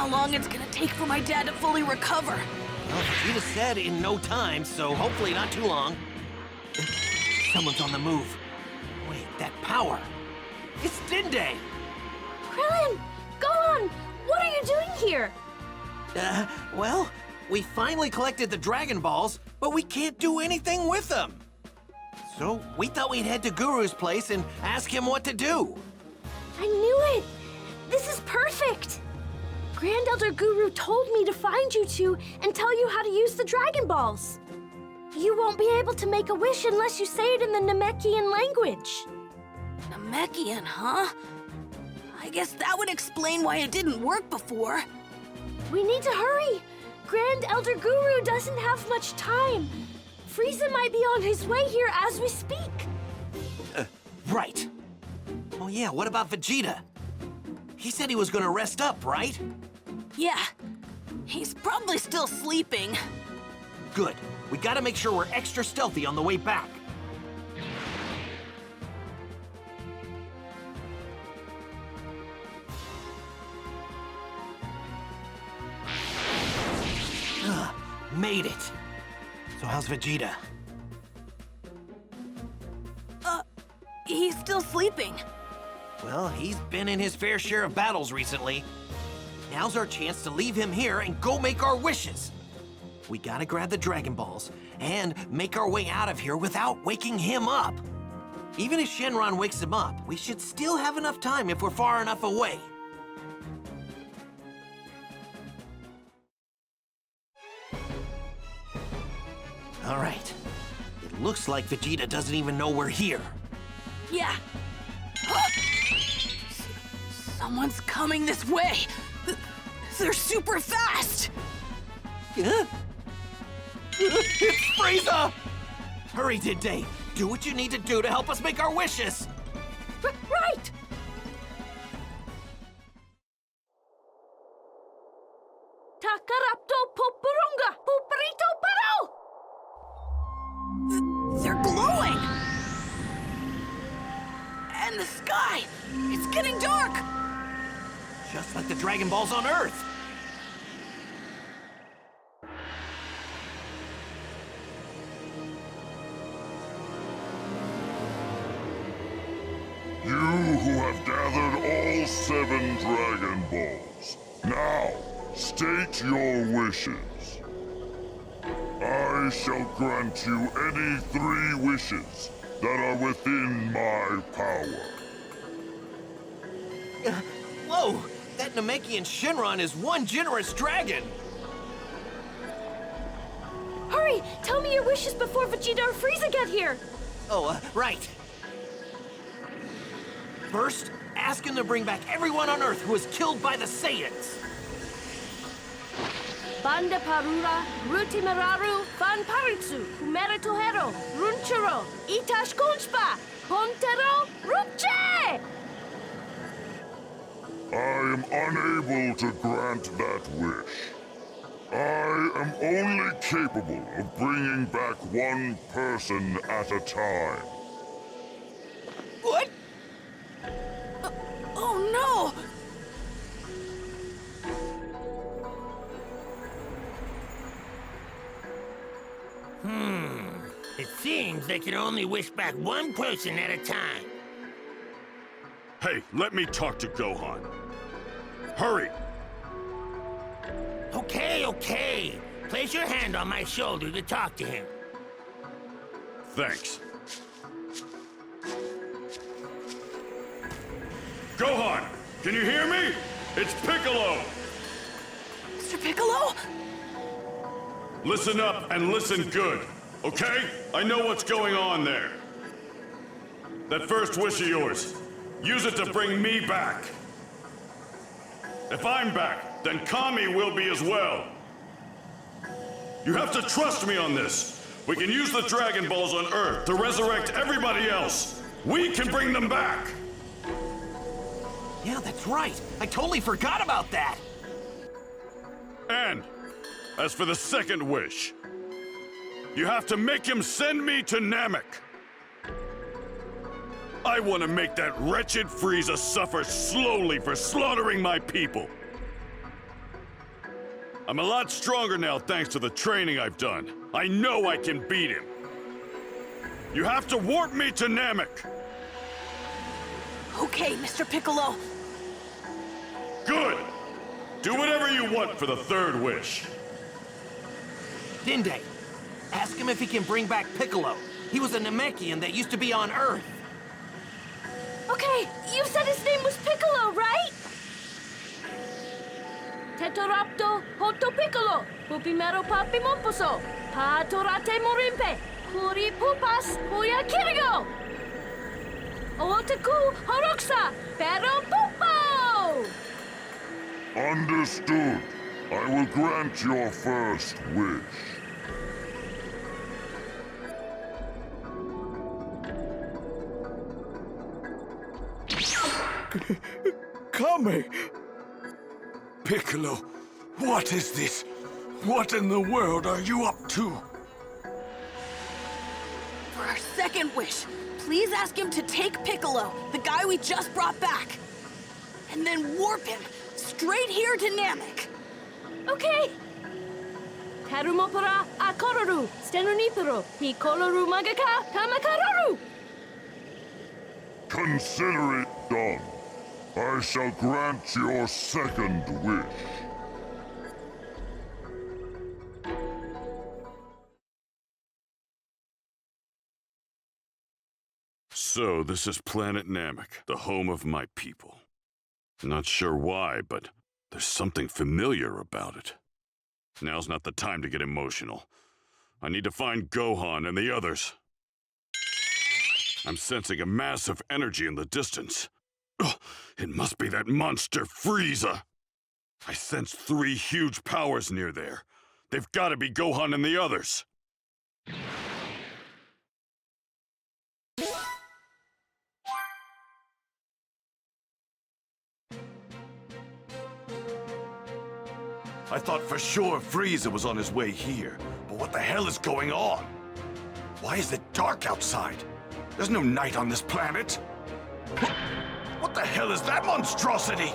how long it's gonna take for my dad to fully recover. Well, Vegeta said in no time, so hopefully not too long. Someone's on the move. Wait, that power. It's Dende! Krillin! Gohan! What are you doing here? Well, we finally collected the Dragon Balls, but we can't do anything with them. So we thought we'd head to Guru's place and ask him what to do. I knew it! This is perfect! Grand Elder Guru told me to find you two and tell you how to use the Dragon Balls. You won't be able to make a wish unless you say it in the Namekian language. Namekian, huh? I guess that would explain why it didn't work before. We need to hurry! Grand Elder Guru doesn't have much time. Frieza might be on his way here as we speak. Right. Oh yeah, what about Vegeta? He said he was gonna rest up, right? Yeah, he's probably still sleeping. Good. We gotta make sure we're extra stealthy on the way back. Made it. So how's Vegeta? He's still sleeping. Well, he's been in his fair share of battles recently. Now's our chance to leave him here and go make our wishes. We gotta grab the Dragon Balls and make our way out of here without waking him up. Even if Shenron wakes him up, we should still have enough time if we're far enough away. All right. It looks like Vegeta doesn't even know we're here. Yeah. Someone's coming this way. They're super fast. Huh? It's Frieza! Hurry, Dende. Do what you need to do to help us make our wishes. Right! Takarapto Poporunga Poperito Paro! They're glowing. And the sky, it's getting dark. Just like the Dragon Balls on Earth. You who have gathered all 7 Dragon Balls, now state your wishes. I shall grant you any 3 wishes that are within my power. Whoa! That Namekian Shenron is one generous dragon! Hurry! Tell me your wishes before Vegeta or Frieza get here! Oh, right. First, ask him to bring back everyone on Earth who was killed by the Saiyans. Banda Parura, Rutimeraru, Fan Paritsu, Humeritohero, Runchuro, Itash Kunspa, Pontero, Rupche! I am unable to grant that wish. I am only capable of bringing back one person at a time. What? Oh no! It seems they can only wish back one person at a time. Hey, let me talk to Gohan. Hurry! Okay. Place your hand on my shoulder to talk to him. Thanks. Gohan, can you hear me? It's Piccolo! Mr. Piccolo? Listen up and listen good, okay? I know what's going on there. That first wish of yours, use it to bring me back. If I'm back, then Kami will be as well. You have to trust me on this. We can use the Dragon Balls on Earth to resurrect everybody else. We can bring them back. Yeah, that's right. I totally forgot about that. And as for the second wish, you have to make him send me to Namek. I want to make that wretched Frieza suffer slowly for slaughtering my people. I'm a lot stronger now thanks to the training I've done. I know I can beat him. You have to warp me to Namek. Okay, Mr. Piccolo. Good. Do whatever you want for the third wish. Dinde, ask him if he can bring back Piccolo. He was a Namekian that used to be on Earth. Okay, you said his name was Piccolo, right? Tetorapto Hoto Piccolo, Pupimero Papi Momposo, Patorate Morimpe, Kuri Pupas, Puya Kirigo, Otaku Horoksa, Pero Pupo! Understood. I will grant your first wish. Kame! Piccolo, what is this? What in the world are you up to? For our second wish, please ask him to take Piccolo, the guy we just brought back, and then warp him straight here to Namek. Okay. Tarumopara Akororu, Stenonipero, Piccoloru Magaka, Tamakaroru! Consider it done. I shall grant your second wish. So, this is planet Namek, the home of my people. Not sure why, but there's something familiar about it. Now's not the time to get emotional. I need to find Gohan and the others. I'm sensing a massive energy in the distance. Ugh, it must be that monster Frieza! I sense 3 huge powers near there. They've got to be Gohan and the others. I thought for sure Frieza was on his way here, but what the hell is going on? Why is it dark outside? There's no night on this planet. What the hell is that monstrosity?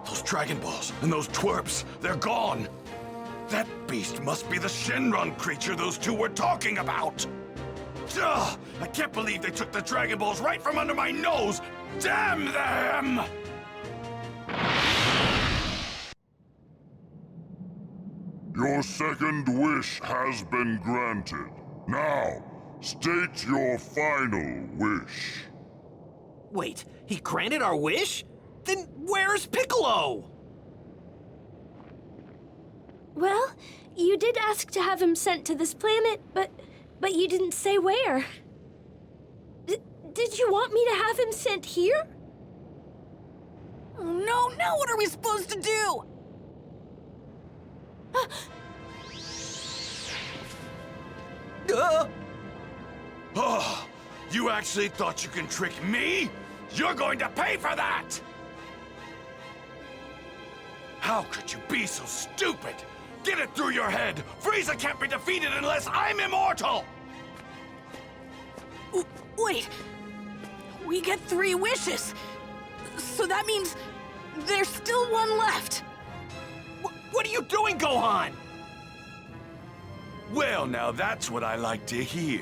Those Dragon Balls and those twerps, they're gone. That beast must be the Shenron creature those two were talking about. Ugh, I can't believe they took the Dragon Balls right from under my nose. Damn them! Your second wish has been granted. Now, state your final wish. Wait, he granted our wish? Then where's Piccolo? Well, you did ask to have him sent to this planet, but you didn't say where. Did you want me to have him sent here? Oh no, now what are we supposed to do? Oh, you actually thought you can trick me? You're going to pay for that! How could you be so stupid? Get it through your head! Frieza can't be defeated unless I'm immortal! Wait, we get 3 wishes. So that means there's still one left. What are you doing, Gohan? Well, now that's what I like to hear.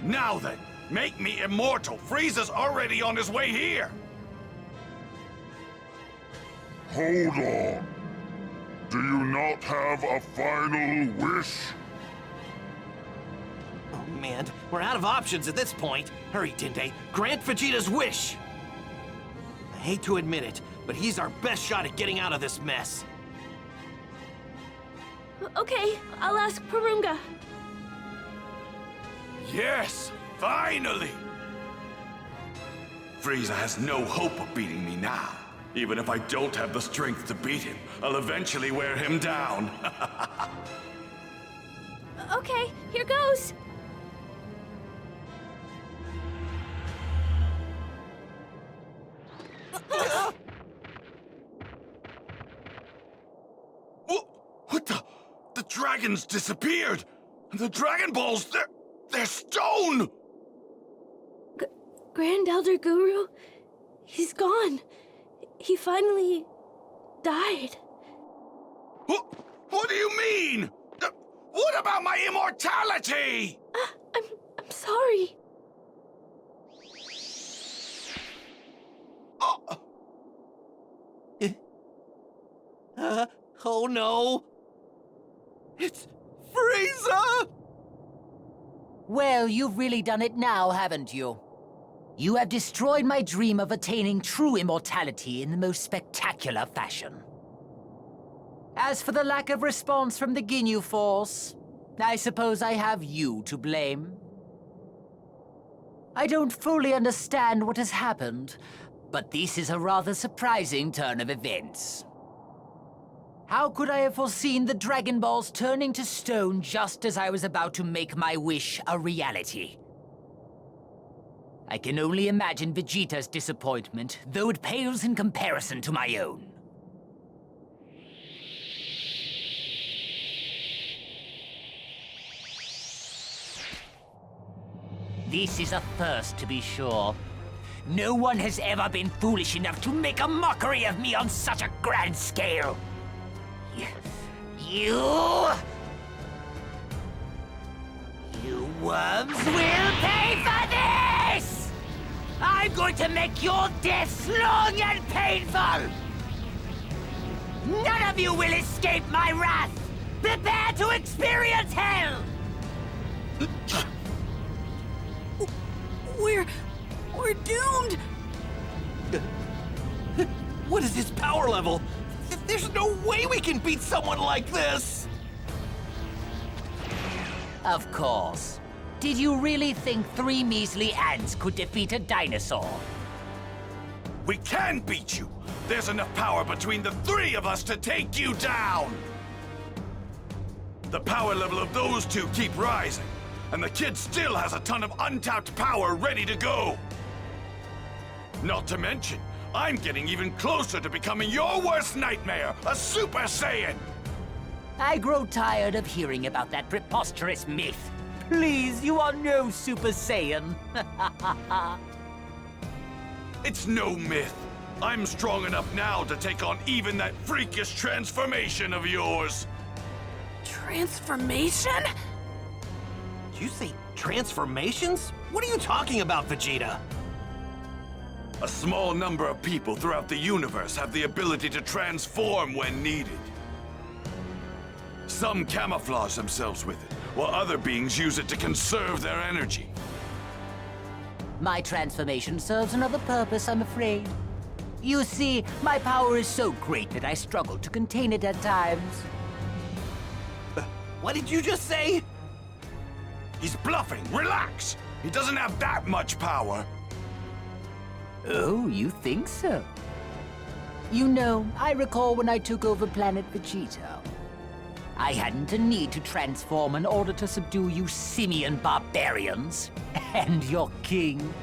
Now then, make me immortal. Frieza's already on his way here. Hold on. Do you not have a final wish? Oh man, we're out of options at this point. Hurry, Dinde, grant Vegeta's wish. I hate to admit it, but he's our best shot at getting out of this mess. Okay, I'll ask Purunga. Yes, finally! Frieza has no hope of beating me now. Even if I don't have the strength to beat him, I'll eventually wear him down. Okay, here goes. What the? The dragons disappeared! And the Dragon Balls, they're stone! Grand Elder Guru, he's gone. He finally died. What do you mean? What about my immortality? I'm sorry. Oh no! It's Frieza! Well, you've really done it now, haven't you? You have destroyed my dream of attaining true immortality in the most spectacular fashion. As for the lack of response from the Ginyu Force, I suppose I have you to blame. I don't fully understand what has happened, but this is a rather surprising turn of events. How could I have foreseen the Dragon Balls turning to stone just as I was about to make my wish a reality? I can only imagine Vegeta's disappointment, though it pales in comparison to my own. This is a first, to be sure. No one has ever been foolish enough to make a mockery of me on such a grand scale. You worms will pay for this! I'm going to make your deaths long and painful! None of you will escape my wrath! Prepare to experience hell! We're doomed! What is his power level? There's no way we can beat someone like this! Of course. Did you really think 3 measly ants could defeat a dinosaur? We can beat you! There's enough power between the 3 of us to take you down! The power level of those 2 keep rising, and the kid still has a ton of untapped power ready to go! Not to mention, I'm getting even closer to becoming your worst nightmare, a Super Saiyan! I grow tired of hearing about that preposterous myth. Please, you are no Super Saiyan. It's no myth. I'm strong enough now to take on even that freakish transformation of yours. Transformation? Did you say transformations? What are you talking about, Vegeta? A small number of people throughout the universe have the ability to transform when needed. Some camouflage themselves with it, while other beings use it to conserve their energy. My transformation serves another purpose, I'm afraid. You see, my power is so great that I struggle to contain it at times. What did you just say? He's bluffing. Relax! He doesn't have that much power. Oh, you think so? You know, I recall when I took over planet Vegeta. I hadn't a need to transform in order to subdue you simian barbarians. And your king.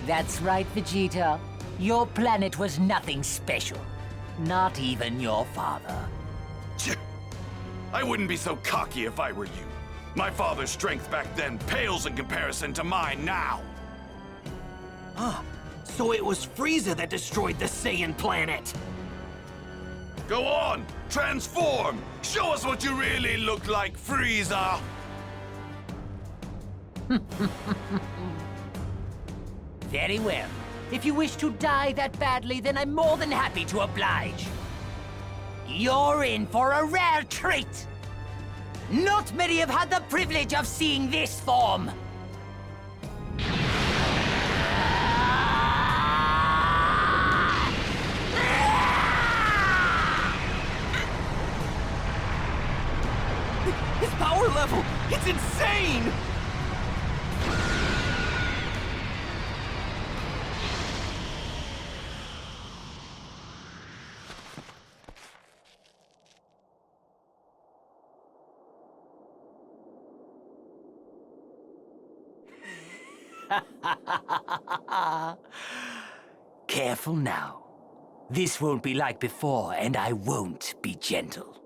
That's right, Vegeta. Your planet was nothing special. Not even your father. I wouldn't be so cocky if I were you. My father's strength back then pales in comparison to mine now. So it was Frieza that destroyed the Saiyan planet! Go on! Transform! Show us what you really look like, Frieza! Very well. If you wish to die that badly, then I'm more than happy to oblige. You're in for a rare treat! Not many have had the privilege of seeing this form. His power level! It's insane! Careful now. This won't be like before, and I won't be gentle.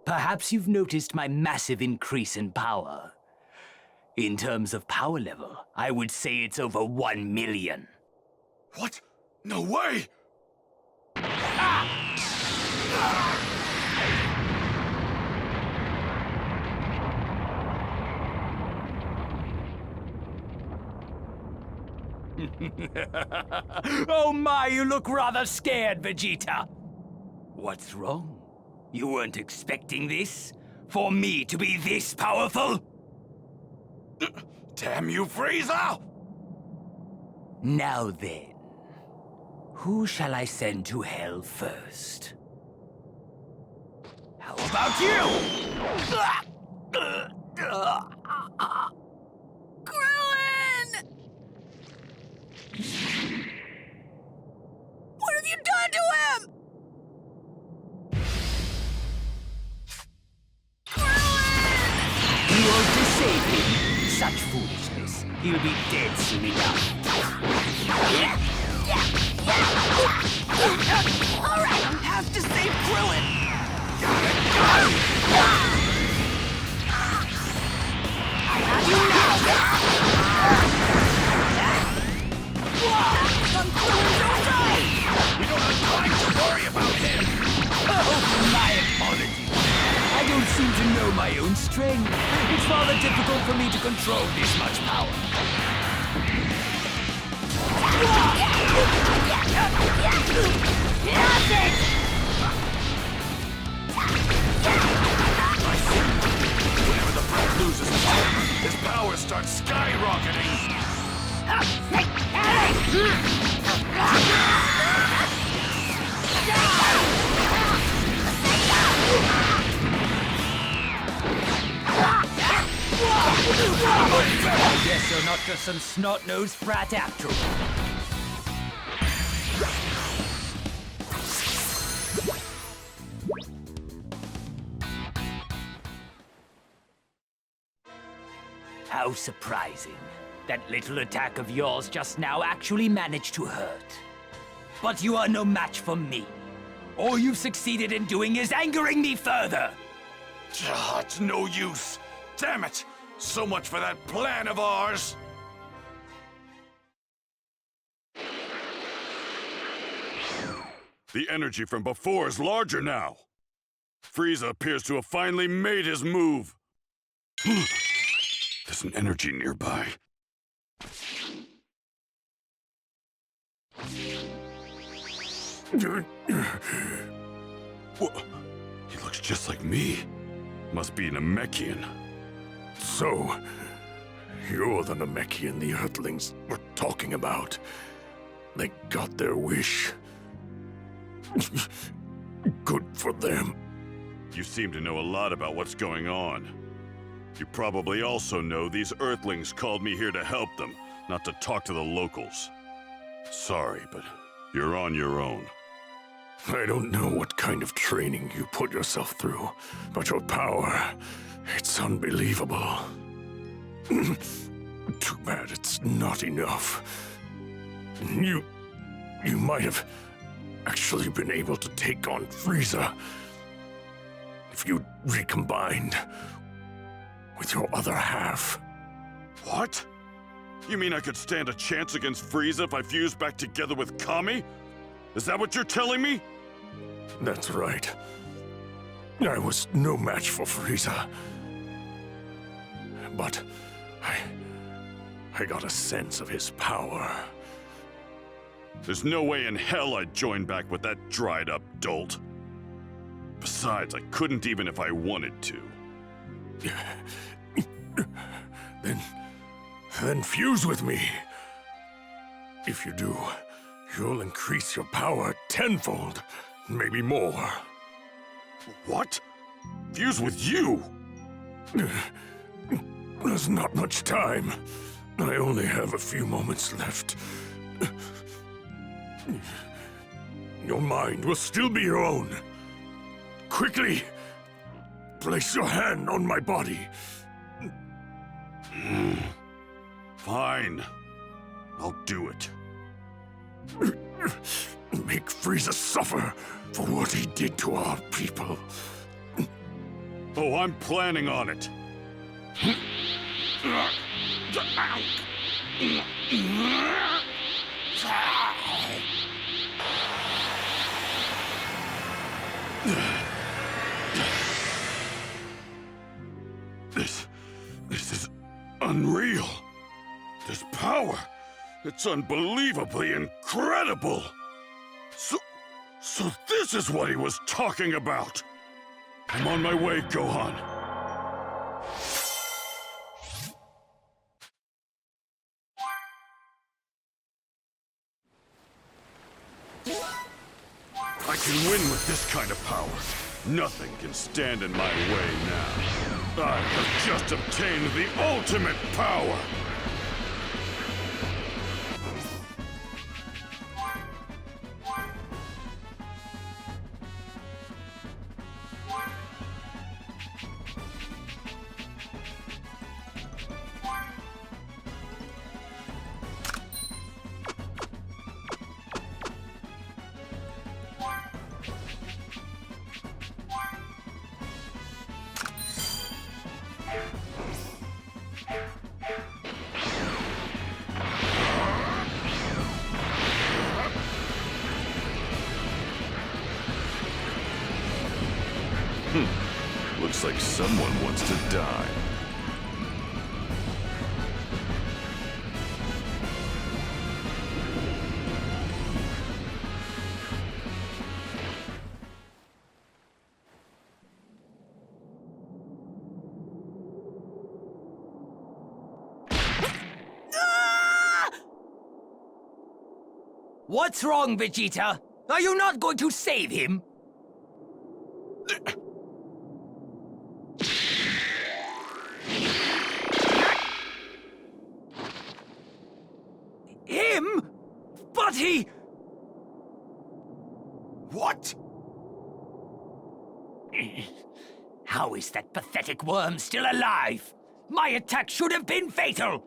Perhaps you've noticed my massive increase in power. In terms of power level, I would say it's over 1 million. What? No way! Oh my, you look rather scared, Vegeta. What's wrong? You weren't expecting this? For me to be this powerful? Damn you, Frieza! Now then, who shall I send to hell first? How about you? Krillin! What have you done to him? You won't save him. Such foolishness. He'll be dead soon enough. All right, I have to save Krillin. I have you now. On Krillin's own side. We don't have time to worry about him! Oh, my apologies. I don't seem to know my own strength. It's rather difficult for me to control this much power. Whenever the brat loses his temper, his power starts skyrocketing! I guess you're not just some snot-nosed brat after all. How surprising. That little attack of yours just now actually managed to hurt. But you are no match for me. All you've succeeded in doing is angering me further. It's no use. Damn it! So much for that plan of ours! The energy from before is larger now. Frieza appears to have finally made his move. There's an energy nearby. What? He looks just like me. Must be an Namekian. So, you're the Namekian the Earthlings were talking about. They got their wish. Good for them. You seem to know a lot about what's going on. You probably also know these Earthlings called me here to help them, not to talk to the locals. Sorry, but you're on your own. I don't know what kind of training you put yourself through, but your power, it's unbelievable. Too bad it's not enough. You might have actually been able to take on Frieza if you'd recombined with your other half. What? You mean I could stand a chance against Frieza if I fused back together with Kami? Is that what you're telling me? That's right. I was no match for Frieza. But I got a sense of his power. There's no way in hell I'd join back with that dried-up dolt. Besides, I couldn't even if I wanted to. Then fuse with me. If you do, you'll increase your power tenfold, maybe more. What? Fuse with you? There's not much time. I only have a few moments left. Your mind will still be your own. Quickly, place your hand on my body. Fine. I'll do it. Make Frieza suffer for what he did to our people. Oh, I'm planning on it. This is unreal. This power, It's unbelievably incredible! So this is what he was talking about! I'm on my way, Gohan. I can win with this kind of power. Nothing can stand in my way now. I have just obtained the ultimate power! Looks like someone wants to die. What's wrong, Vegeta? Are you not going to save him? Him? But he... What? How is that pathetic worm still alive? My attack should have been fatal!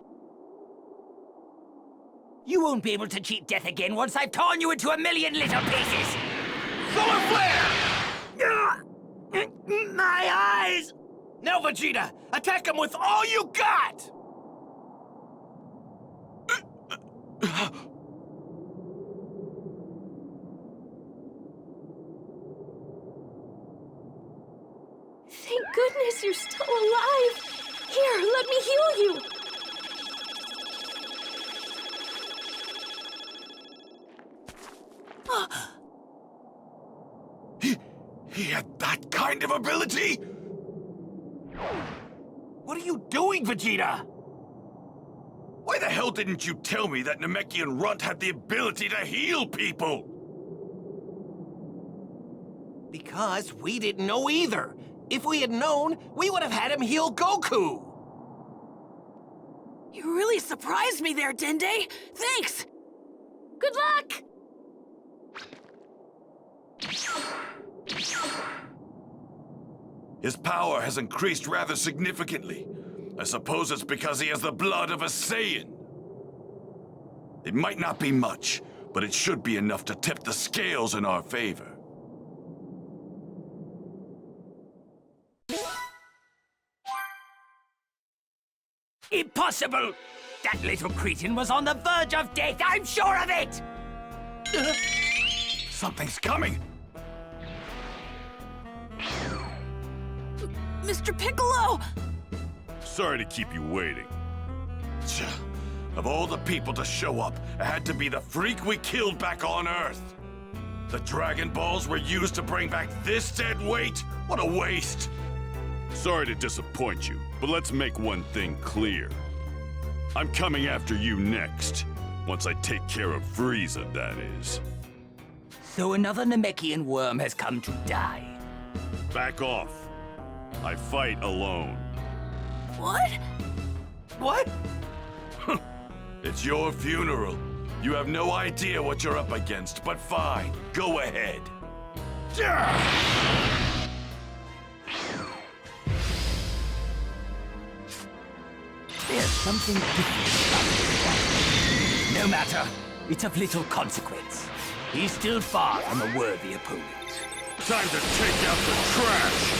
You won't be able to cheat death again once I've torn you into a million little pieces! Solar flare! My eyes! Now, Vegeta, attack him with all you got! Thank goodness you're still alive. Here, let me heal you. He had that kind of ability? What are you doing, Vegeta? Why the hell didn't you tell me that Namekian Runt had the ability to heal people? Because we didn't know either. If we had known, we would have had him heal Goku. You really surprised me there, Dende. Thanks! Good luck! His power has increased rather significantly. I suppose it's because he has the blood of a Saiyan. It might not be much, but it should be enough to tip the scales in our favor. Impossible! That little cretin was on the verge of death, I'm sure of it! Something's coming! Mr. Piccolo! Sorry to keep you waiting. Of all the people to show up, it had to be the freak we killed back on Earth. The Dragon Balls were used to bring back this dead weight? What a waste! Sorry to disappoint you, but let's make one thing clear. I'm coming after you next. Once I take care of Frieza, that is. So another Namekian worm has come to die. Back off. I fight alone. What? What? It's your funeral. You have no idea what you're up against, but fine. Go ahead. There's something different about this guy. No matter. It's of little consequence. He's still far from a worthy opponent. Time to take out the trash!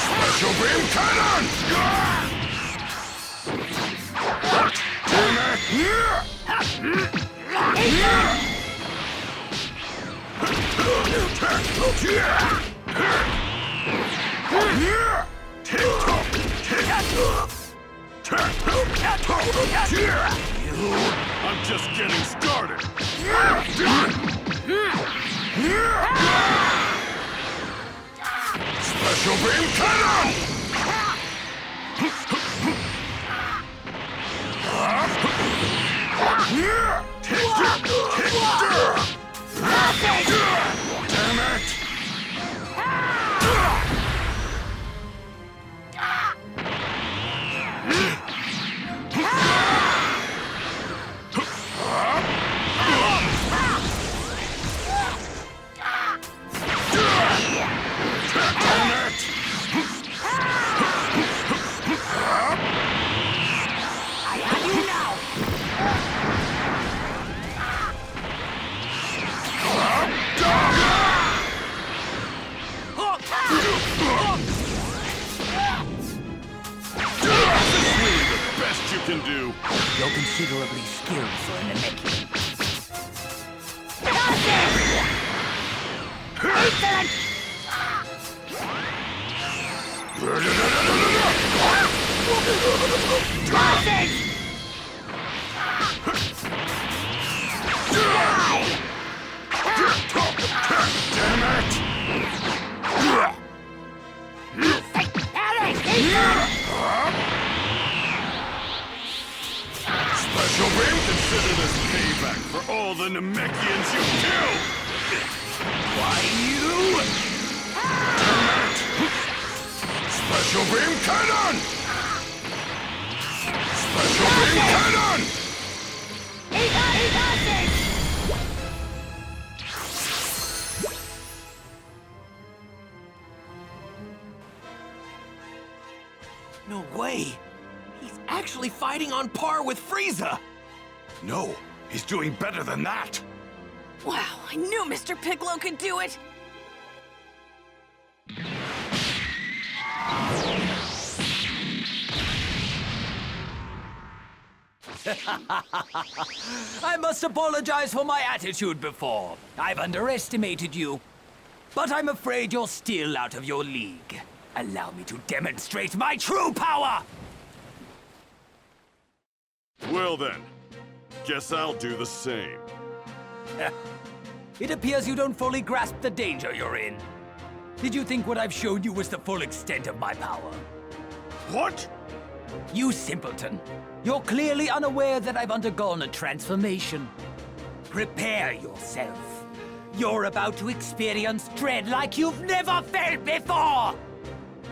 Special beam cannon! I'm just getting started. Special beam cannon! Damn it! You can do. You're considerably skilled for an Namekian. Special beam, consider this payback for all the Namekians you killed! Why you? Special beam cannon! Special beam cannon! No way! He's actually fighting on par with Frieza! No, he's doing better than that. Wow, I knew Mr. Piccolo could do it! I must apologize for my attitude before. I've underestimated you. But I'm afraid you're still out of your league. Allow me to demonstrate my true power! Well then, guess I'll do the same. It appears you don't fully grasp the danger you're in. Did you think what I've shown you was the full extent of my power? What? You simpleton. You're clearly unaware that I've undergone a transformation. Prepare yourself. You're about to experience dread like you've never felt before!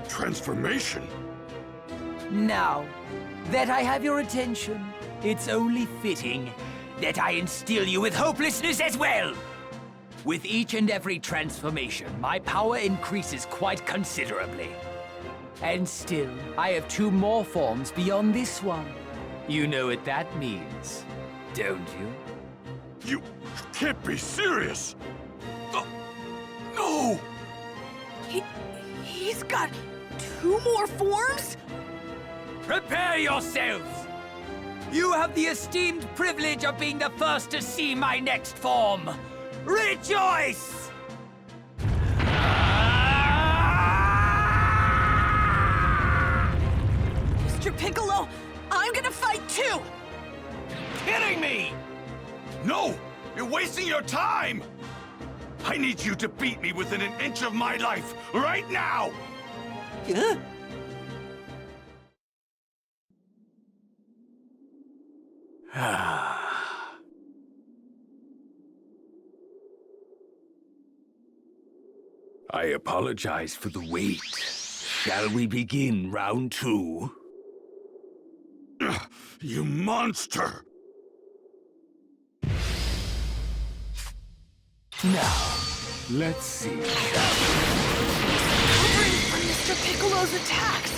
Transformation? Now that I have your attention, it's only fitting that I instill you with hopelessness as well! With each and every transformation, my power increases quite considerably. And still, I have 2 more forms beyond this one. You know what that means, don't you? You can't be serious! No! He's got 2 more forms? Prepare yourselves! You have the esteemed privilege of being the first to see my next form. Rejoice! Mr. Piccolo, I'm gonna fight too! Kidding me! No! You're wasting your time! I need you to beat me within an inch of my life, right now! Huh? I apologize for the wait. Shall we begin round 2? You monster! Now, let's see. Covering for Mr. Piccolo's attacks!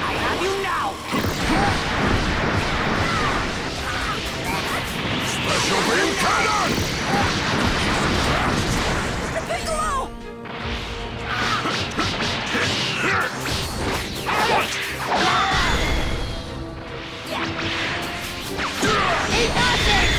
I have you now! Special beam cannon! Mr. Piccolo! He does it!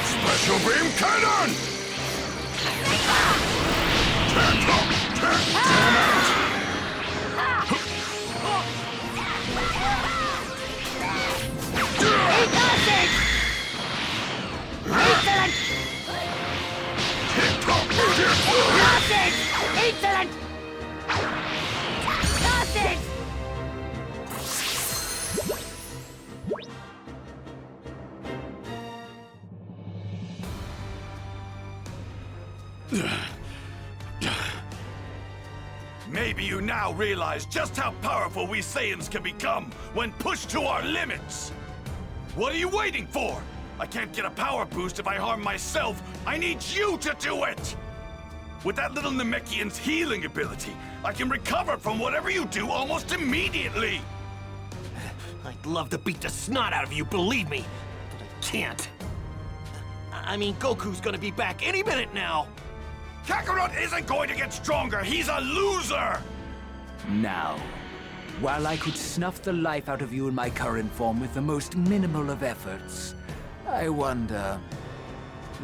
Special beam cannon! Excellent! Sausage! Maybe you now realize just how powerful we Saiyans can become when pushed to our limits. What are you waiting for? I can't get a power boost if I harm myself. I need you to do it! With that little Namekian's healing ability, I can recover from whatever you do almost immediately! I'd love to beat the snot out of you, believe me, but I can't. I mean, Goku's gonna be back any minute now. Kakarot isn't going to get stronger! He's a loser! Now, while I could snuff the life out of you in my current form with the most minimal of efforts, I wonder...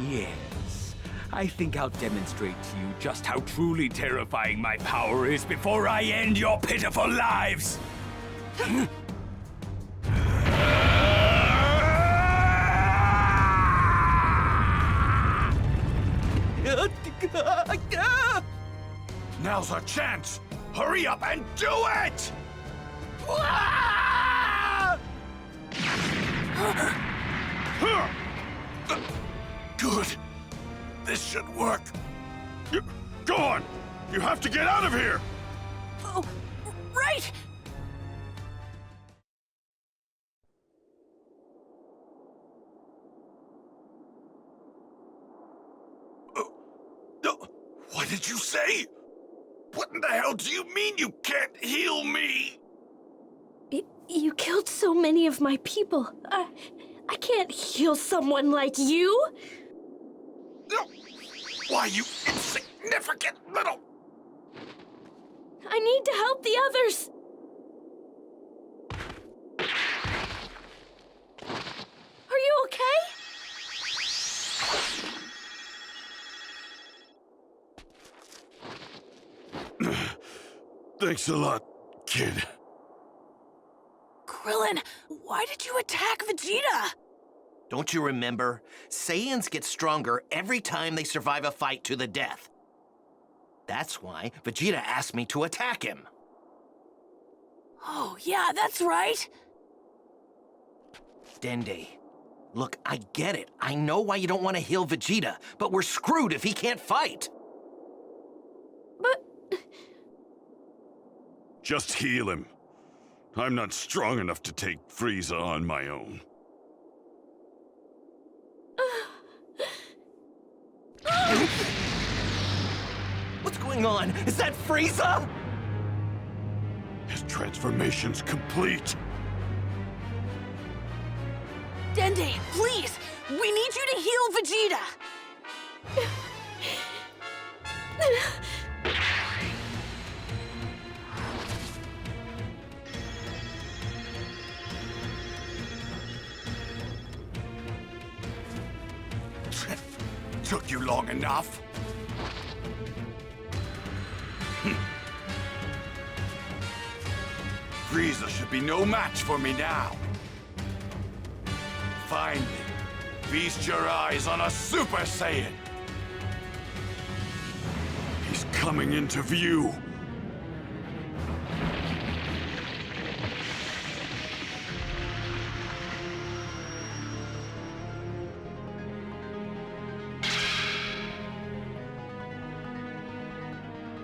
Yes, I think I'll demonstrate to you just how truly terrifying my power is before I end your pitiful lives! Now's our chance! Hurry up and do it! Good. This should work. Go on! You have to get out of here! Oh, right! What did you say? What in the hell do you mean you can't heal me? You killed so many of my people. I can't heal someone like you. Why, you insignificant little... I need to help the others. Are you okay? Thanks a lot, kid. Krillin, why did you attack Vegeta? Don't you remember? Saiyans get stronger every time they survive a fight to the death. That's why Vegeta asked me to attack him. Oh, yeah, that's right. Dende, look, I get it. I know why you don't want to heal Vegeta, but we're screwed if he can't fight. But... Just heal him. I'm not strong enough to take Frieza on my own. What's going on? Is that Frieza? His transformation's complete. Dende, please! We need you to heal Vegeta! Took you long enough. Frieza should be no match for me now. Finally, feast your eyes on a Super Saiyan. He's coming into view.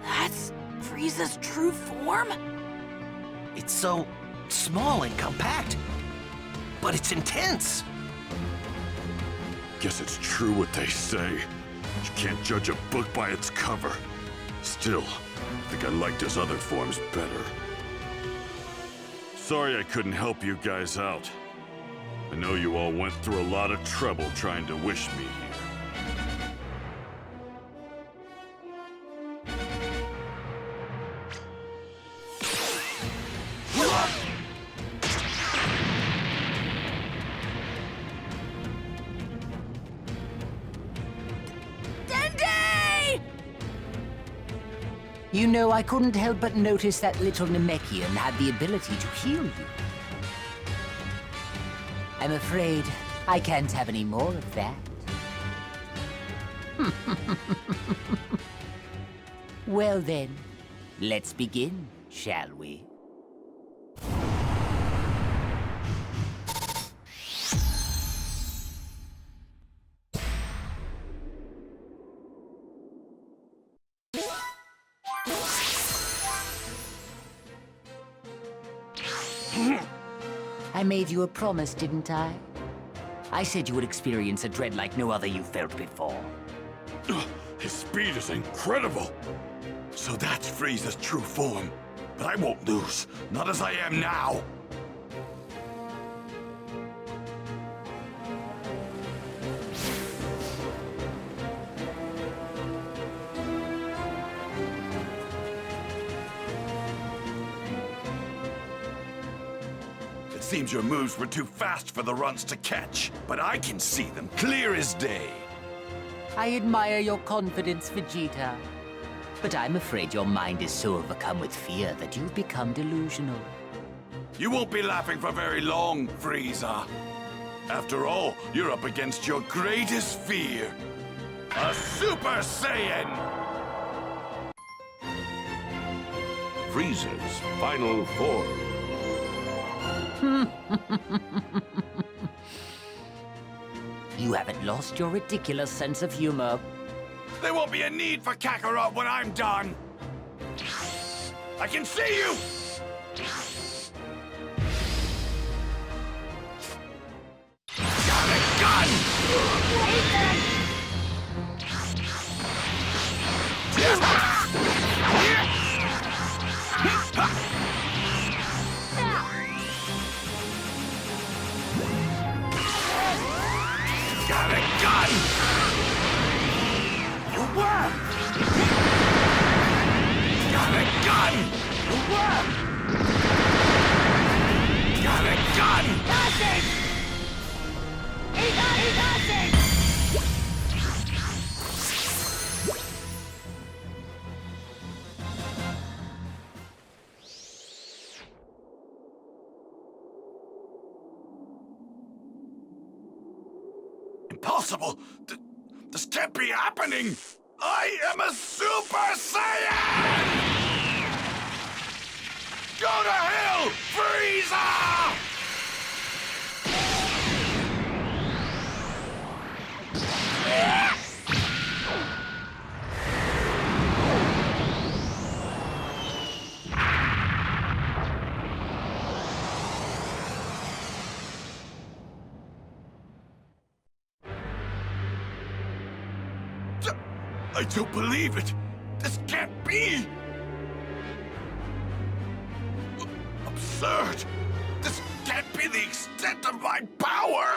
That's Frieza's true form? It's so small and compact, but it's intense. Guess it's true what they say. You can't judge a book by its cover. Still, I think I liked his other forms better. Sorry I couldn't help you guys out. I know you all went through a lot of trouble trying to wish me here. You know, I couldn't help but notice that little Namekian had the ability to heal you. I'm afraid I can't have any more of that. Well then, let's begin, shall we? I made you a promise, didn't I? I said you would experience a dread like no other you've felt before. His speed is incredible. So that's Frieza's true form. But I won't lose, not as I am now. It seems your moves were too fast for the runs to catch, but I can see them clear as day. I admire your confidence, Vegeta. But I'm afraid your mind is so overcome with fear that you've become delusional. You won't be laughing for very long, Frieza. After all, you're up against your greatest fear. A Super Saiyan! Frieza's final form. You haven't lost your ridiculous sense of humor. There won't be a need for Kakarot when I'm done. I can see you! Got a gun! Got a gun! You were! Got a gun! You were! Got a gun! Nothing! Nothing! Impossible! This can't be happening! I am a Super Saiyan! Go to hell, Frieza! I don't believe it! This can't be! Absurd! This can't be the extent of my power!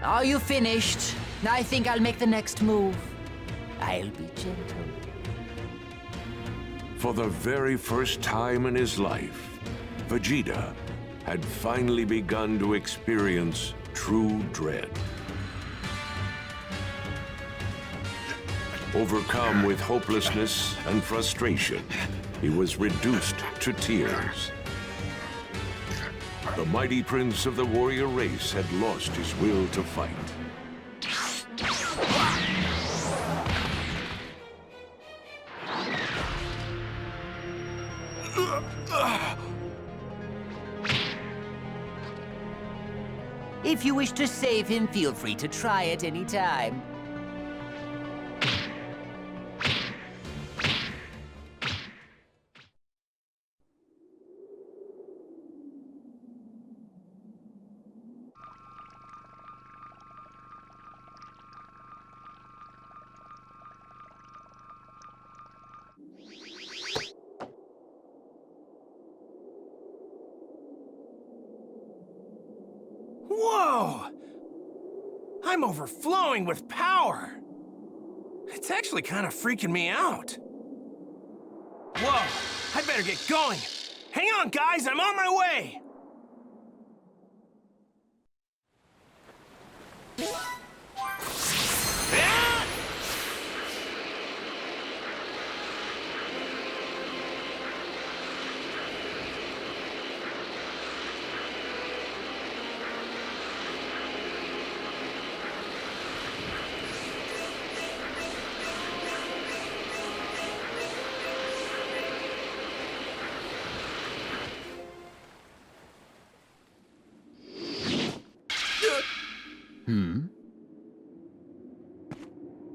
Are you finished? I think I'll make the next move. I'll be gentle. For the very first time in his life, Vegeta had finally begun to experience true dread. Overcome with hopelessness and frustration, he was reduced to tears. The mighty prince of the warrior race had lost his will to fight. If you wish to save him, feel free to try at any time. Whoa! I'm overflowing with power. It's actually kind of freaking me out. Whoa! I better get going. Hang on, guys, I'm on my way!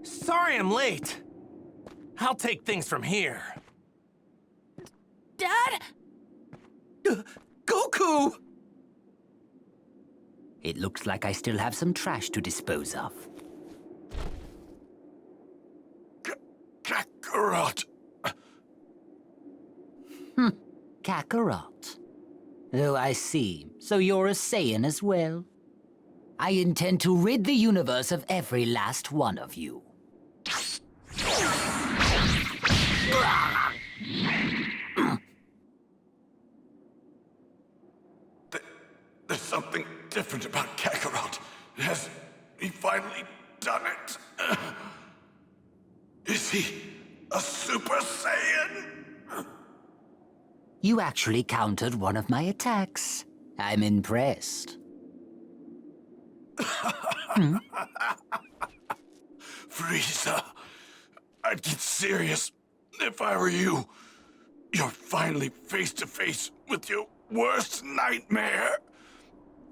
Sorry I'm late. I'll take things from here. Dad? Goku! It looks like I still have some trash to dispose of. Kakarot! Kakarot. Oh, I see. So you're a Saiyan as well? I intend to rid the universe of every last one of you. There's something different about Kakarot. Has he finally done it? Is he a Super Saiyan? You actually countered one of my attacks. I'm impressed. Frieza, I'd get serious if I were you. You're finally face to face with your worst nightmare.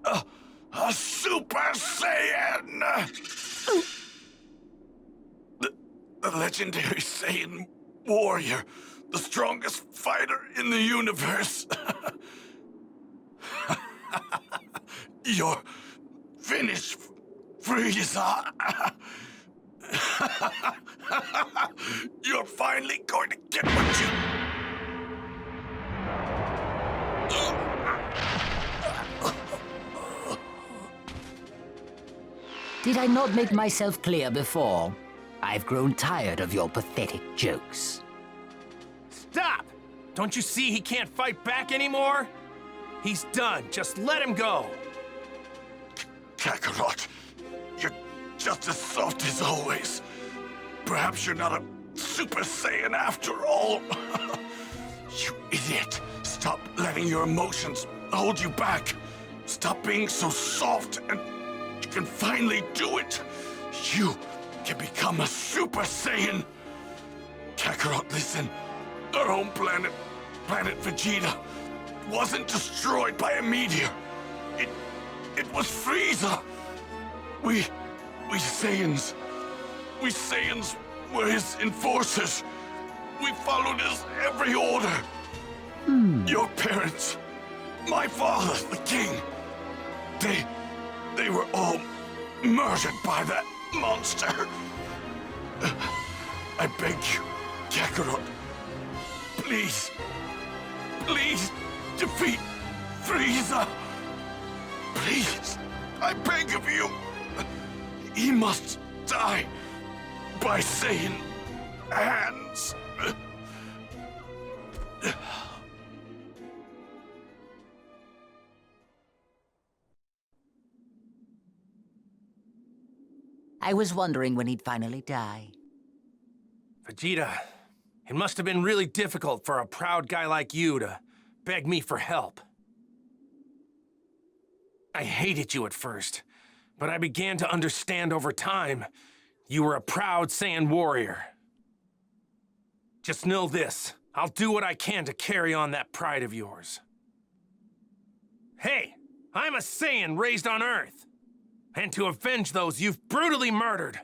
A Super Saiyan! The legendary Saiyan warrior, the strongest fighter in the universe. You're finished, Frieza. You're finally going to get what you... Did I not make myself clear before? I've grown tired of your pathetic jokes. Stop! Don't you see he can't fight back anymore? He's done. Just let him go. Kakarot, you're just as soft as always. Perhaps you're not a Super Saiyan after all. You idiot. Stop letting your emotions hold you back. Stop being so soft and you can finally do it. You can become a Super Saiyan. Kakarot, listen. Our home planet, Planet Vegeta, wasn't destroyed by a meteor. It was Frieza. We Saiyans were his enforcers. We followed his every order. Your parents, my father, the king, they were all murdered by that monster. I beg you, Kakarot, please defeat Frieza. Please, I beg of you. He must die by Saiyan hands. I was wondering when he'd finally die. Vegeta, it must have been really difficult for a proud guy like you to beg me for help. I hated you at first, but I began to understand over time you were a proud Saiyan warrior. Just know this, I'll do what I can to carry on that pride of yours. Hey, I'm a Saiyan raised on Earth, and to avenge those you've brutally murdered,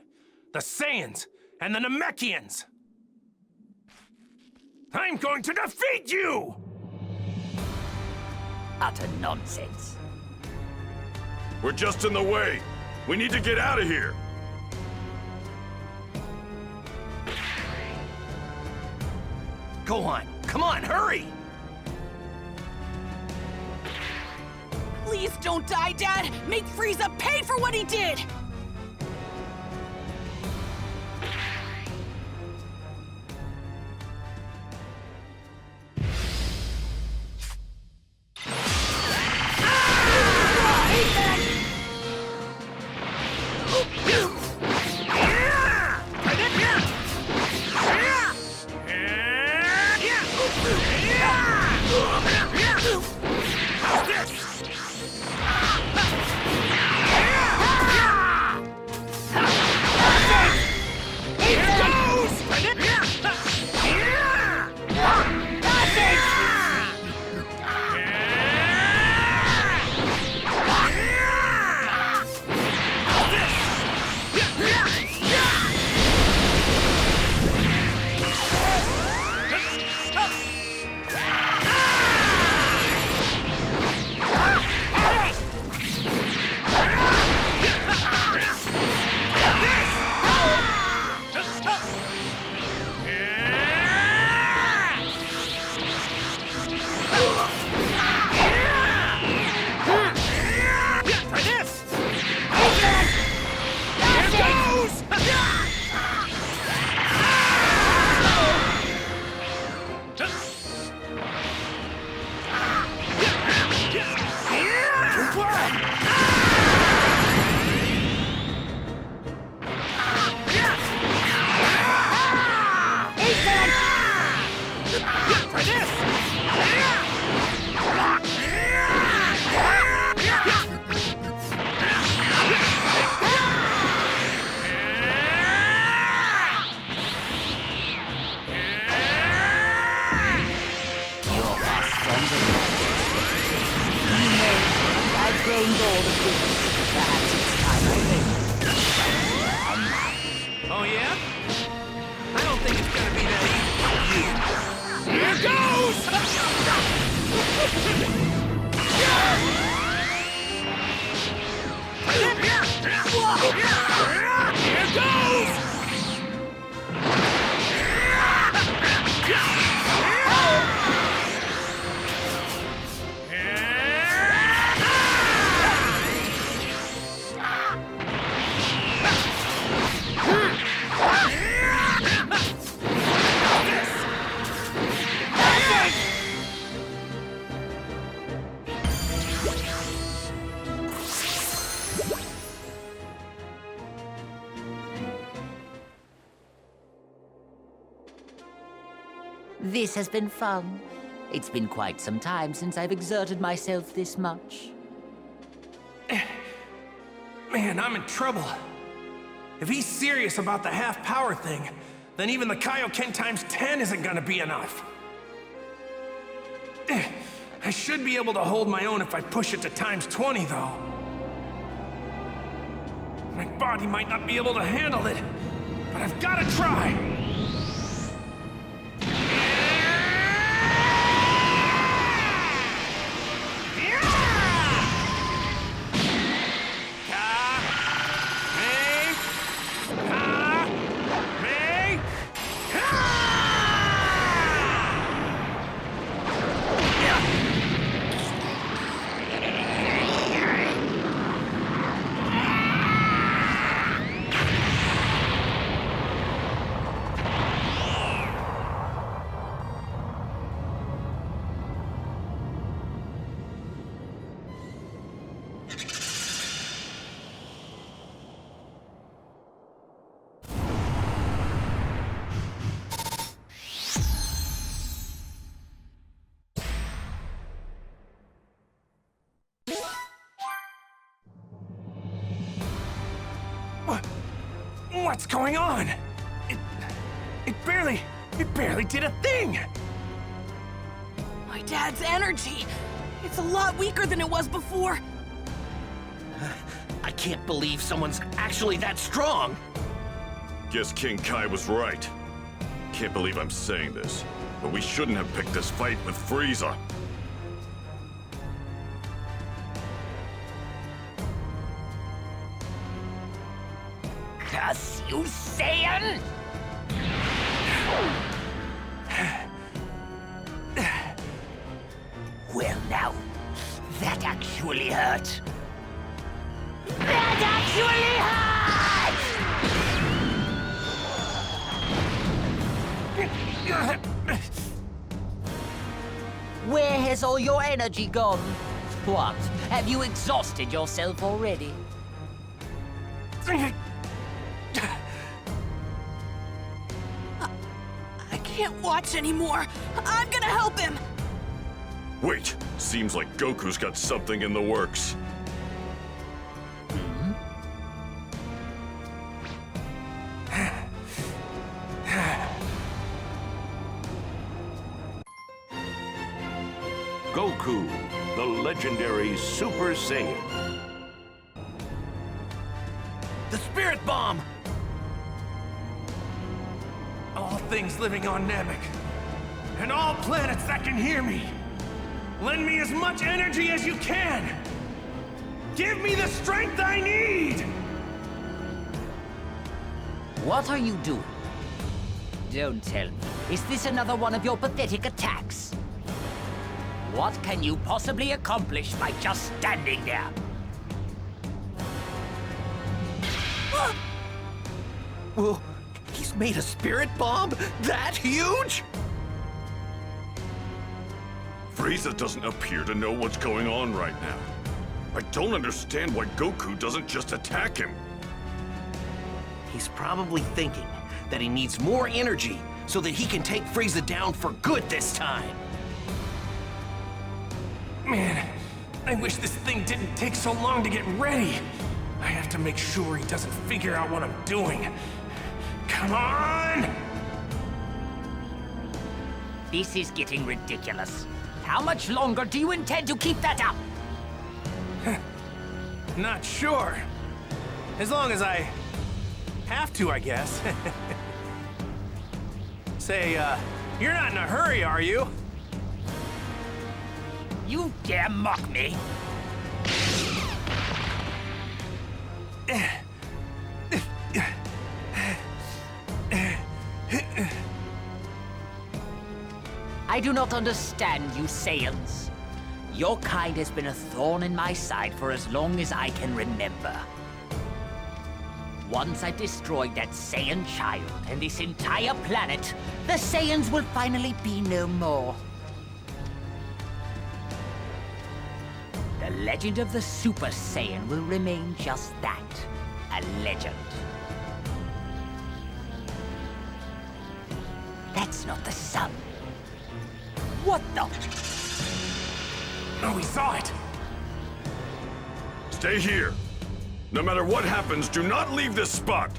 the Saiyans and the Namekians. I'm going to defeat you! Utter nonsense. We're just in the way. We need to get out of here. Go on, come on, hurry! Please don't die, Dad! Make Frieza pay for what he did! I don't think it's gonna be that easy. Here goes! This has been fun. It's been quite some time since I've exerted myself this much. Man, I'm in trouble. If he's serious about the half-power thing, then even the Kaioken times 10 isn't gonna be enough. I should be able to hold my own if I push it to times 20, though. My body might not be able to handle it, but I've gotta try! What's going on? It barely did a thing! My dad's energy. It's a lot weaker than it was before. I can't believe someone's actually that strong. Guess King Kai was right. Can't believe I'm saying this, but we shouldn't have picked this fight with Frieza. Curse you, Saiyan! Well now, that actually hurt. That actually hurt! Where has all your energy gone? What? Have you exhausted yourself already? I can't watch anymore. I'm gonna help him. Wait, seems like Goku's got something in the works. Goku, the legendary Super Saiyan. The Spirit Bomb! All things living on Namek, and all planets that can hear me, lend me as much energy as you can! Give me the strength I need! What are you doing? Don't tell me. Is this another one of your pathetic attacks? What can you possibly accomplish by just standing there? Well, he's made a Spirit Bomb that huge? Frieza doesn't appear to know what's going on right now. I don't understand why Goku doesn't just attack him. He's probably thinking that he needs more energy so that he can take Frieza down for good this time. Man, I wish this thing didn't take so long to get ready. I have to make sure he doesn't figure out what I'm doing. Come on! This is getting ridiculous. How much longer do you intend to keep that up? Not sure. As long as I Have to, I guess. Say, you're not in a hurry, are you? You dare mock me? I do not understand you Saiyans. Your kind has been a thorn in my side for as long as I can remember. Once I've destroyed that Saiyan child and this entire planet, the Saiyans will finally be no more. The legend of the Super Saiyan will remain just that, a legend. That's not the sun. What the? Oh, we saw it! Stay here. No matter what happens, do not leave this spot.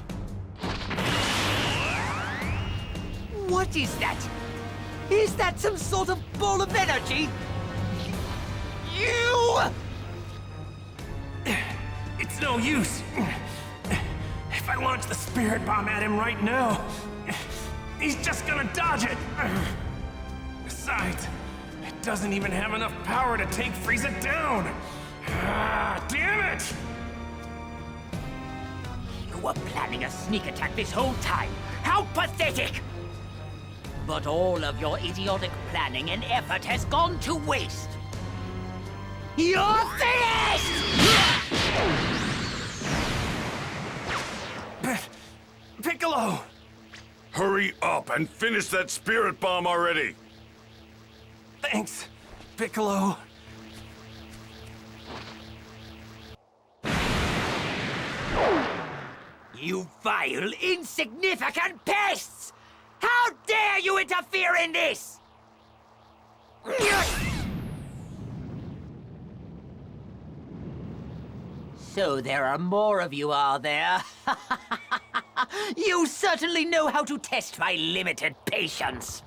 What is that? Is that some sort of ball of energy? You! It's no use. If I launch the spirit bomb at him right now, he's just gonna dodge it. Besides, it doesn't even have enough power to take Frieza down. Ah, damn it! You were planning a sneak attack this whole time. How pathetic! But all of your idiotic planning and effort has gone to waste. You're finished! Piccolo! Hurry up and finish that spirit bomb already. Thanks, Piccolo. You vile, insignificant pests! How dare you interfere in this? So there are more of you, are there? You certainly know how to test my limited patience.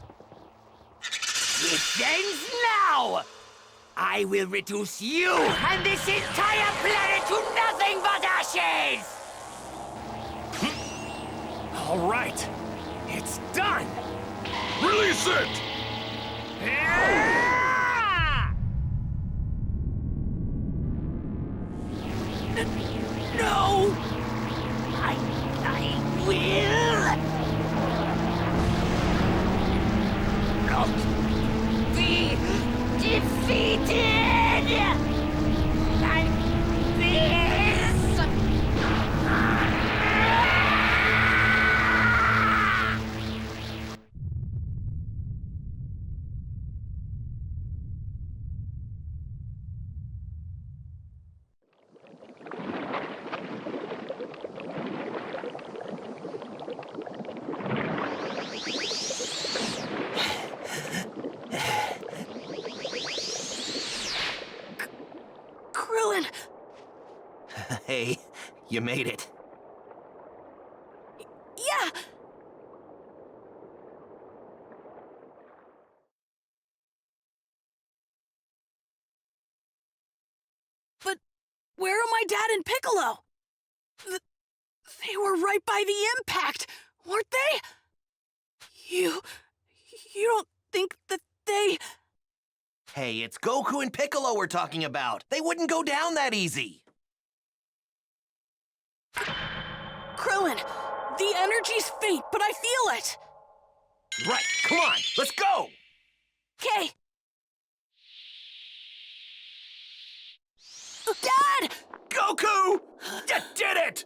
It ends now! I will reduce you and this entire planet to nothing but ashes! All right, it's done! Release it! No! I will not be defeated! Like this! Krillin! Hey, you made it. Yeah! But where are my dad and Piccolo? They were right by the impact, weren't they? You don't think that they... Hey, it's Goku and Piccolo we're talking about. They wouldn't go down that easy. Krillin, the energy's faint, but I feel it. Right, come on, let's go! Okay. Dad! Goku! You did it!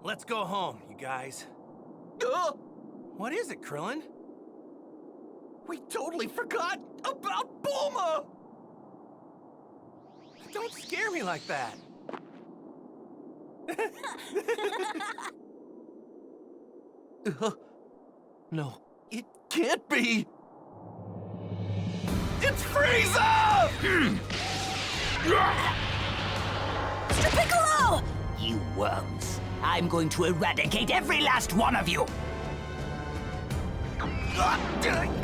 Let's go home, you guys. What is it, Krillin? We totally forgot about Bulma! Don't scare me like that. No, it can't be! It's Frieza! Mr. Piccolo! You worms. I'm going to eradicate every last one of you! Krillin!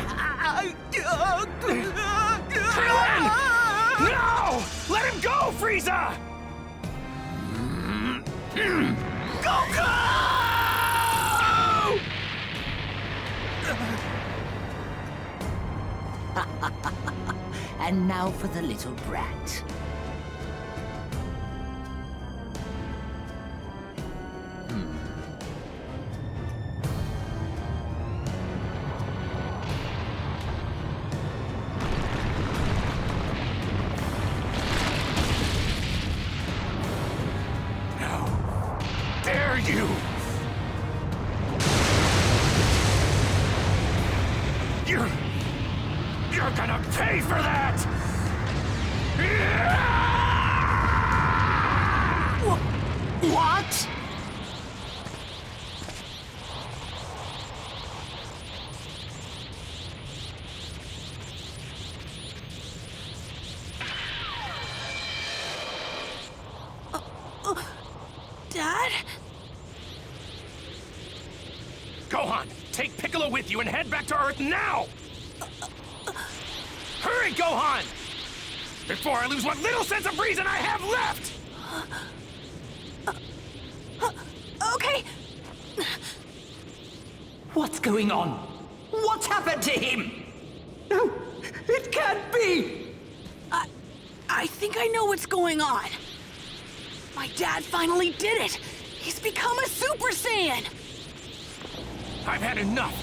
No! Let him go, Frieza! Goku! And now for the little brat. Dare you! You're gonna pay for that! What? Dad? Gohan, take Piccolo with you and head back to Earth now! Hurry, Gohan! Before I lose what little sense of reason I have left! Okay. What's going on? What's happened to him? No, it can't be! I think I know what's going on. My dad finally did it. He's become a Super Saiyan. I've had enough.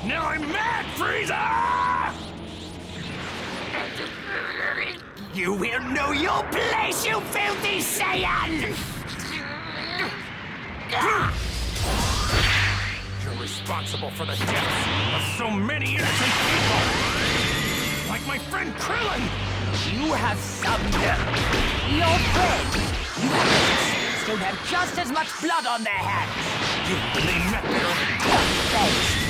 Now I'm mad, Frieza! You will know your place, you filthy Saiyan! You're responsible for the deaths of so many innocent people! Like my friend Krillin! You have some nerve. Your friends, you have don't have just as much blood on their hands. When they met their... Thanks.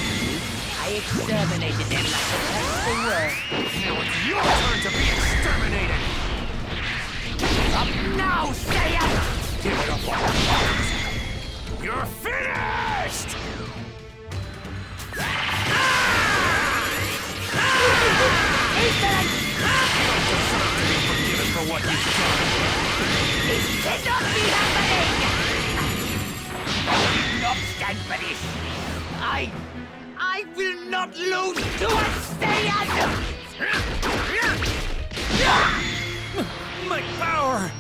I exterminated them like the rest of the world. Now it's your turn to be exterminated! Up now, Saiyan! Give it up, all. You're finished! You don't deserve to be forgiven for what you've done! This cannot be happening! I will not stand for this. I will not lose to a Saiyan! My power!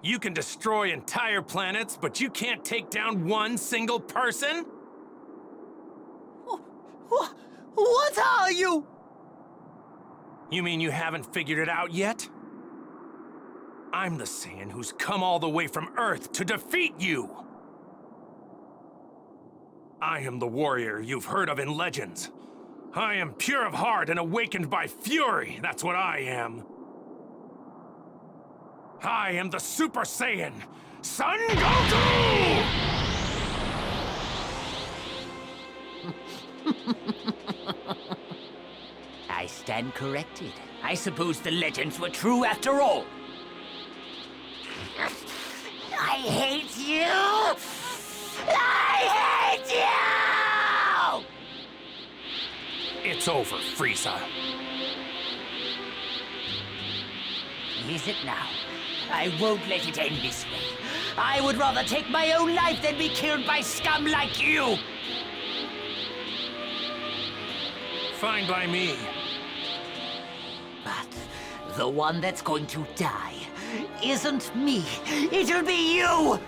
You can destroy entire planets, but you can't take down one single person? What are you? You mean you haven't figured it out yet? I'm the Saiyan who's come all the way from Earth to defeat you! I am the warrior you've heard of in legends. I am pure of heart and awakened by fury, that's what I am. I am the Super Saiyan, Son Goku! I stand corrected. I suppose the legends were true after all. I hate you! I hate you! It's over, Frieza. Is it now? I won't let it end this way. I would rather take my own life than be killed by scum like you! Fine by me. But the one that's going to die isn't me. It'll be you!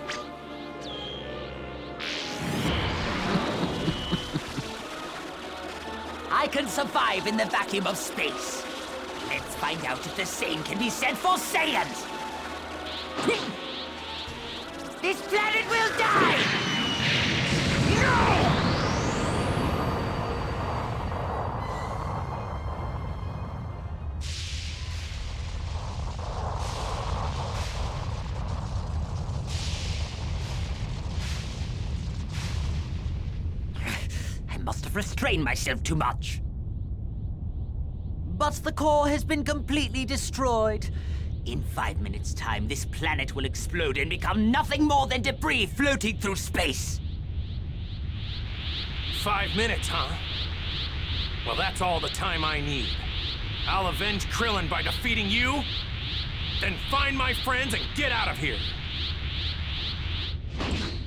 I can survive in the vacuum of space. Let's find out if the same can be said for Saiyans! This planet will die! No! restrain myself too much. But the core has been completely destroyed. In 5 minutes' time, this planet will explode and become nothing more than debris floating through space. 5 minutes, huh? Well, that's all the time I need. I'll avenge Krillin by defeating you, then find my friends and get out of here.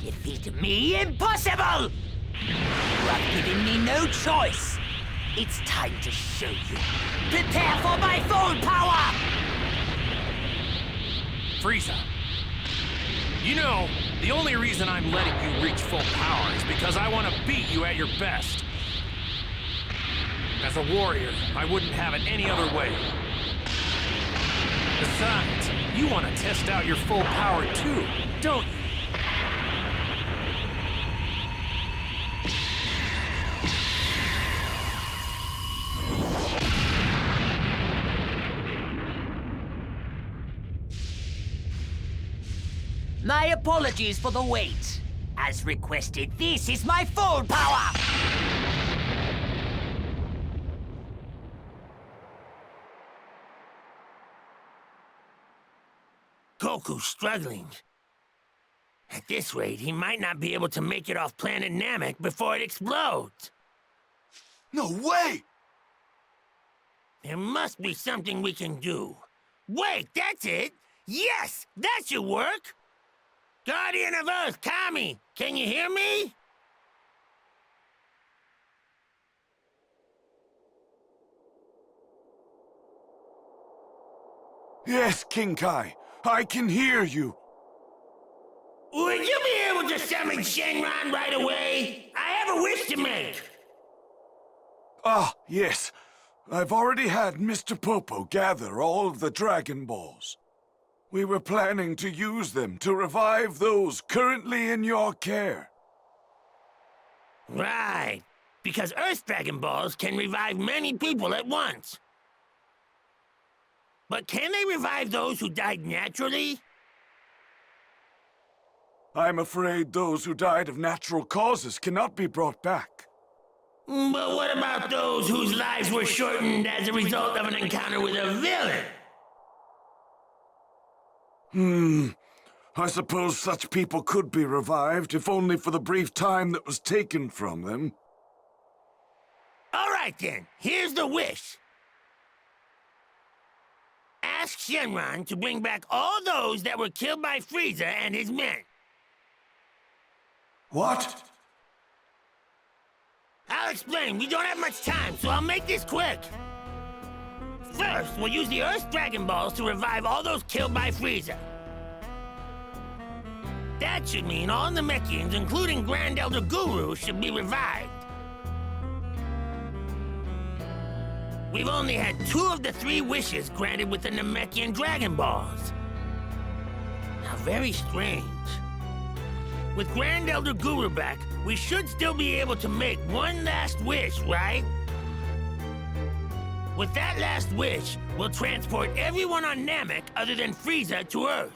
Defeat me? Impossible! You have given me no choice. It's time to show you. Prepare for my full power! Frieza. You know, the only reason I'm letting you reach full power is because I want to beat you at your best. As a warrior, I wouldn't have it any other way. Besides, you want to test out your full power too, don't you? My apologies for the wait. As requested, this is my full power! Goku's struggling. At this rate, he might not be able to make it off planet Namek before it explodes. No way! There must be something we can do. Wait, that's it! Yes, that should work! Guardian of Earth, Kami, can you hear me? Yes, King Kai. I can hear you. Would you be able to summon Shenron right away? I have a wish to make. Ah, yes. I've already had Mr. Popo gather all of the Dragon Balls. We were planning to use them to revive those currently in your care. Right, because Earth Dragon Balls can revive many people at once. But can they revive those who died naturally? I'm afraid those who died of natural causes cannot be brought back. But what about those whose lives were shortened as a result of an encounter with a villain? I suppose such people could be revived, if only for the brief time that was taken from them. All right then, here's the wish. Ask Shenron to bring back all those that were killed by Frieza and his men. What? I'll explain, we don't have much time, so I'll make this quick. First, we'll use the Earth Dragon Balls to revive all those killed by Frieza. That should mean all Namekians, including Grand Elder Guru, should be revived. We've only had 2 of the 3 wishes granted with the Namekian Dragon Balls. How very strange. With Grand Elder Guru back, we should still be able to make one last wish, right? With that last wish, we'll transport everyone on Namek other than Frieza to Earth.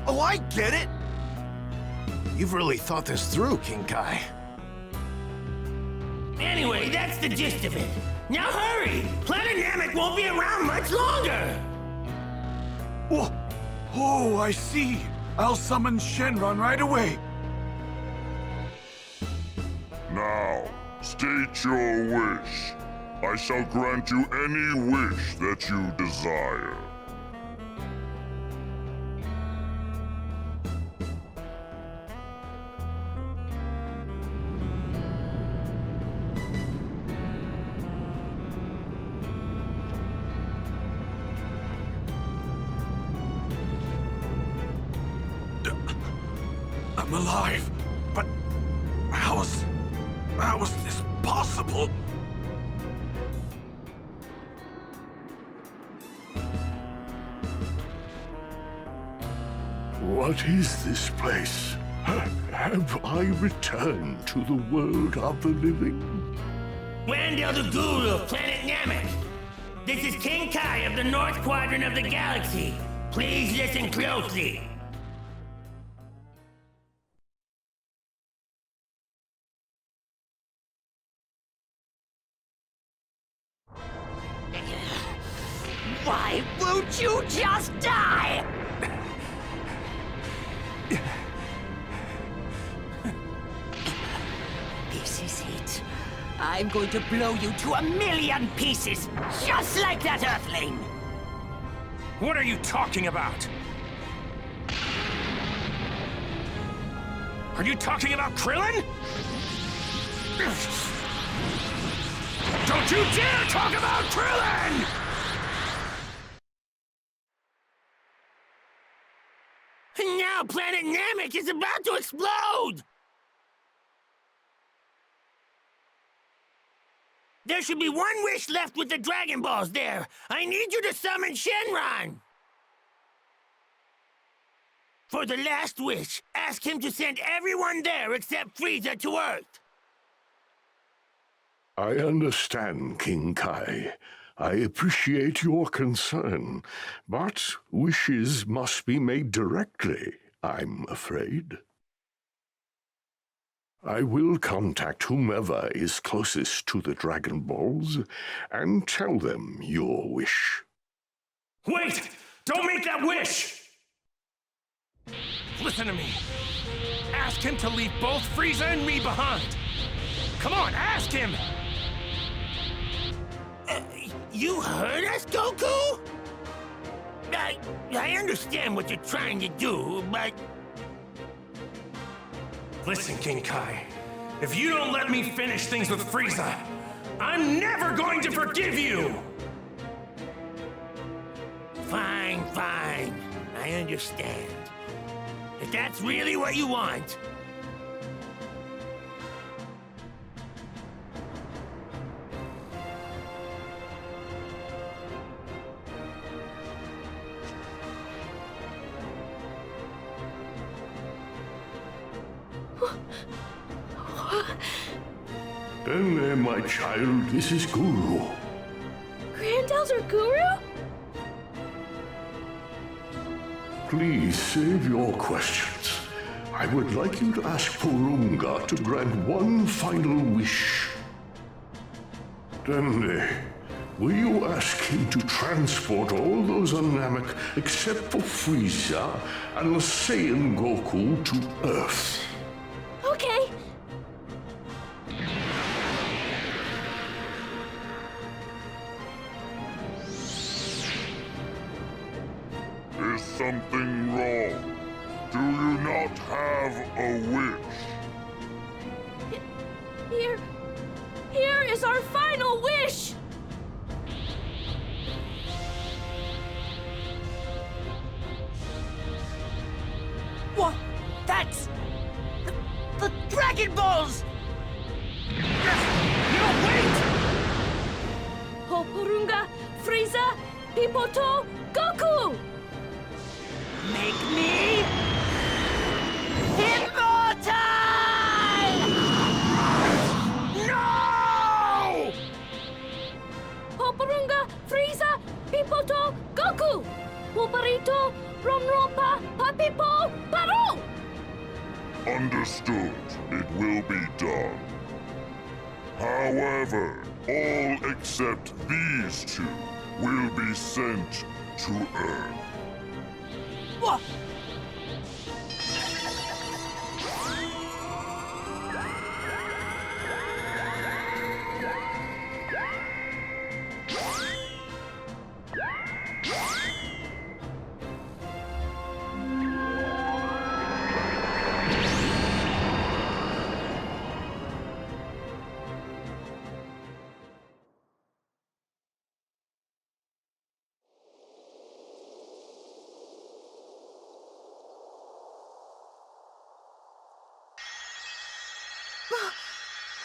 Oh, I get it! You've really thought this through, King Kai. Anyway, that's the gist of it. Now hurry! Planet Namek won't be around much longer! Oh, I see. I'll summon Shenron right away. Now, state your wish. I shall grant you any wish that you desire. I'm alive, but how is this possible? What is this place? Have I returned to the world of the living? Grand Elder Guru of Planet Namek. This is King Kai of the North Quadrant of the galaxy. Please listen closely. Why won't you just die? This is it. I'm going to blow you to a million pieces, just like that Earthling! What are you talking about? Are you talking about Krillin? Don't you dare talk about Krillin! Now planet Namek is about to explode! There should be one wish left with the Dragon Balls there. I need you to summon Shenron! For the last wish, ask him to send everyone there except Frieza to Earth. I understand, King Kai. I appreciate your concern, but wishes must be made directly, I'm afraid. I will contact whomever is closest to the Dragon Balls and tell them your wish. Wait! Don't make that wish! Listen to me. Ask him to leave both Frieza and me behind. Come on, ask him! You heard us, Goku? I understand what you're trying to do, but... Listen, King Kai. If you don't let me finish things with Frieza, I'm never going to forgive you! Fine, fine. I understand. If that's really what you want... Then, my child, this is Guru. Grand Elder Guru? Please save your questions. I would like you to ask Porunga to grant one final wish. Then, will you ask him to transport all those on Namek except for Frieza and the Saiyan Goku to Earth? Okay. Is something wrong? Do you not have a wish? Here is our final wish! What? That's... the Dragon Balls! No, wait! Porunga, Frieza, Pipoto, Goku! Make me... immortal! No! Porunga, Frieza, Pipoto, Goku! Pulparito, Ronropa, Papipo, Paro! Understood. It will be done. However, all except these two will be sent to Earth. What?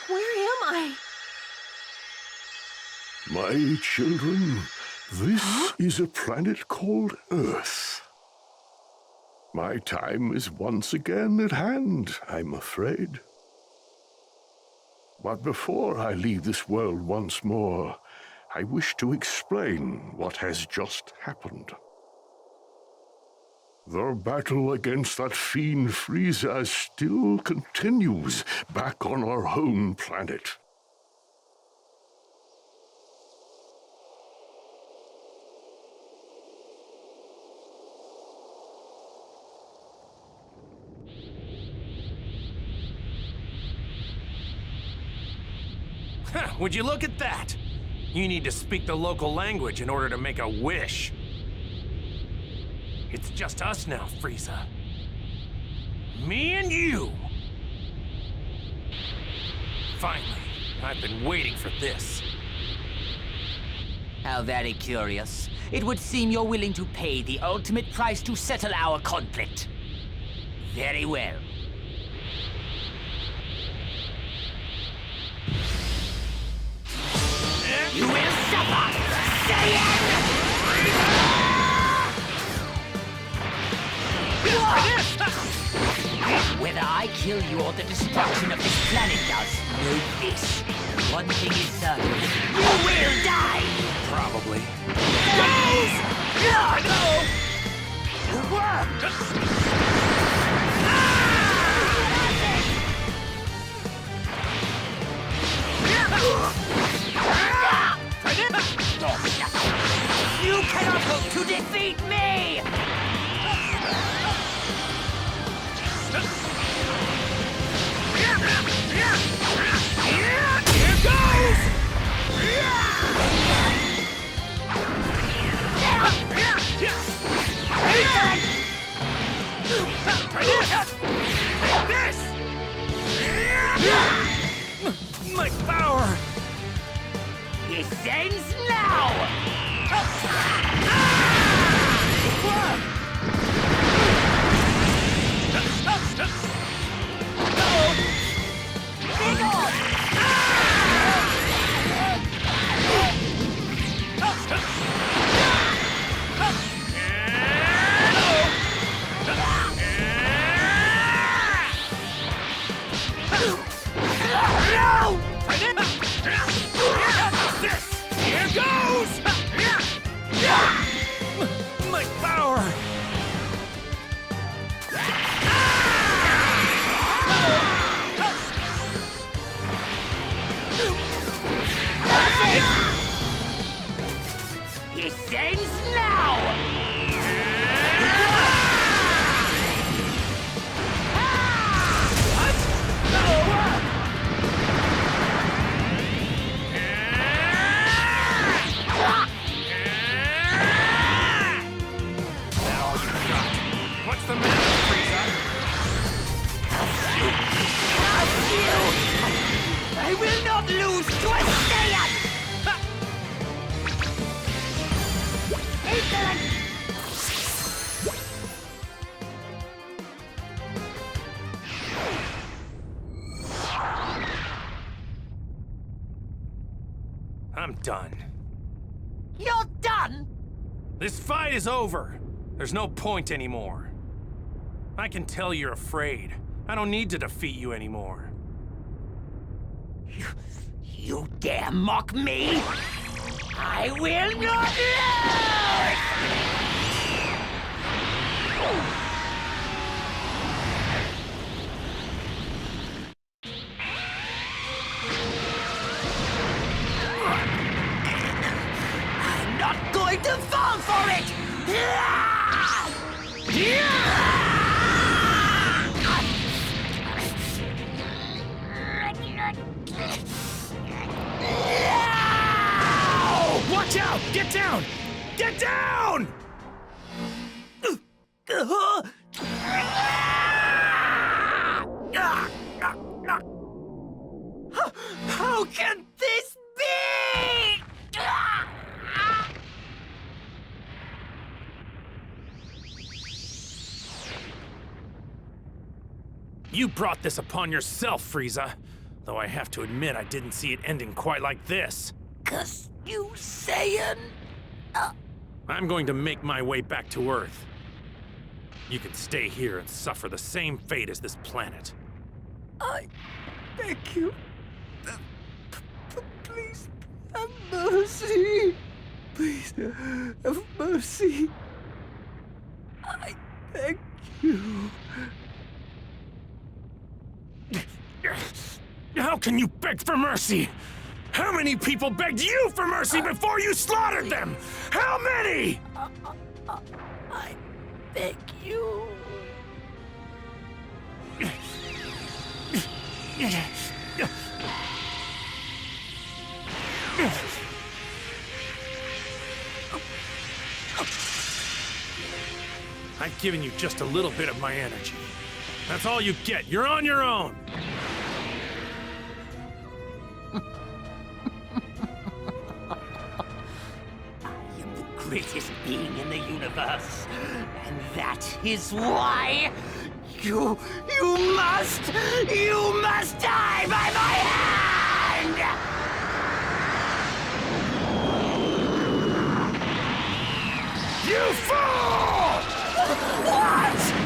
Where am I? My children, this is a planet called Earth. My time is once again at hand, I'm afraid. But before I leave this world once more, I wish to explain what has just happened. The battle against that fiend Frieza still continues back on our home planet. Would you look at that? You need to speak the local language in order to make a wish. It's just us now, Frieza. Me and you. Finally, I've been waiting for this. How very curious. It would seem you're willing to pay the ultimate price to settle our conflict. Very well. You will suffer, Saiyan! Whether I kill you or the destruction of this planet does, know this. One thing is certain. You will die! Probably. You cannot hope to defeat me! Here goes! This! My power! It ends now! Here goes! My power! It ends now! What's the matter, Frieza? I will not lose to a Saiyan! I'm done. You're done? This fight is over. There's no point anymore. I can tell you're afraid. I don't need to defeat you anymore. You dare mock me? I will not lose! I'm not going to fall for it! Watch out! Get down! Get down! How can this be? You brought this upon yourself, Frieza. Though I have to admit I didn't see it ending quite like this. 'Cause you Saiyan... I'm going to make my way back to Earth. You can stay here and suffer the same fate as this planet. I beg you. Please have mercy. Please have mercy. I beg you. How can you beg for mercy? How many people begged you for mercy before you slaughtered them? How many? I beg you. I've given you just a little bit of my energy. That's all you get. You're on your own. I am the greatest being in the universe. And that is why you must die by my hand! You fool! What?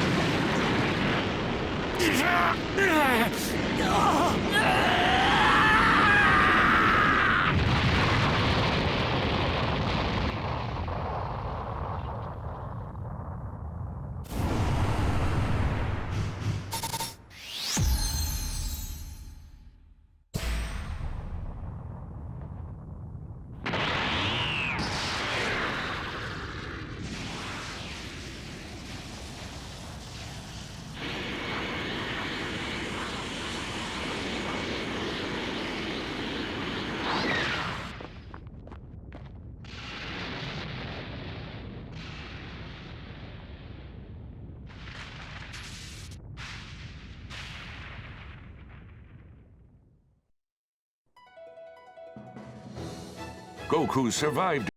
Goku survived